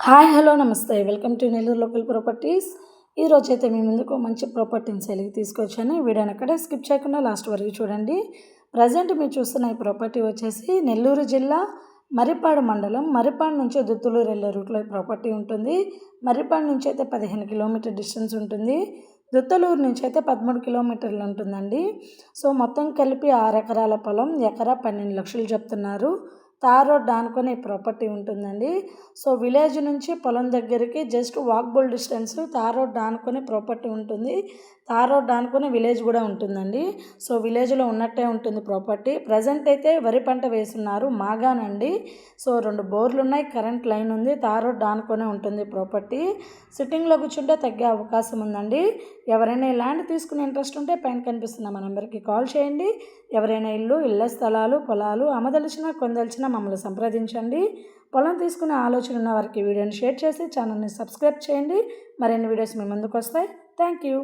Hi hello నమస్తే welcome to Nellore local properties. ఈరోజు అయితే మీ ముందుకు మంచి ప్రాపర్టీని సేల్కి తీసుకొచ్చాను. ఈ వీడియోని అక్కడే స్కిప్ చేయకుండా లాస్ట్ వరకు చూడండి. ప్రజెంట్ మీరు చూస్తున్న ఈ ప్రాపర్టీ వచ్చేసి నెల్లూరు జిల్లా మర్రిపాడు మండలం మర్రిపాడు నుంచి దుత్తులూరు వెళ్ళే రూట్లో ఈ ప్రాపర్టీ ఉంటుంది. మర్రిపాడు నుంచి అయితే 15 కిలోమీటర్ డిస్టెన్స్ ఉంటుంది. దుత్తలూరు నుంచి అయితే 13 కిలోమీటర్లు ఉంటుందండి. సో మొత్తం కలిపి 6 ఎకరాల పొలం, ఎకరా 12 లక్షలు చెప్తున్నారు. తార్ రోడ్ ఆనుకొని ప్రాపర్టీ ఉంటుందండి. సో విలేజ్ నుంచి పొలం దగ్గరికి just walkable distance, tar road ఆనుకొని ప్రాపర్టీ ఉంటుంది. తార్ రోడ్ ఆనుకొని విలేజ్ కూడా ఉంటుందండి. సో విలేజ్లో ఉన్నట్టే ఉంటుంది ప్రాపర్టీ. ప్రజెంట్ అయితే వరి పంట వేస్తున్నారు, మాగానండి. సో 2 బోర్లు ఉన్నాయి, కరెంట్ లైన్ ఉంది, తార్ రోడ్ ఆనుకొని ఉంటుంది ప్రాపర్టీ. సిట్టింగ్లో కూర్చుంటే తగ్గే అవకాశం ఉందండి. ఎవరైనా ఈ ల్యాండ్ తీసుకునే ఇంట్రెస్ట్ ఉంటే పైన కనిపిస్తున్న మా నెంబర్కి కాల్ చేయండి. ఎవరైనా ఇళ్ళ స్థలాలు, పొలాలు అమ్మదలిచినా కొందలిచినా మమ్మల్ని సంప్రదించండి. పొలం తీసుకునే ఆలోచన ఉన్న వారికి వీడియోని షేర్ చేసి ఛానల్ని సబ్స్క్రైబ్ చేయండి. మరిన్ని వీడియోస్ మీ ముందుకు వస్తాయి. Thank you.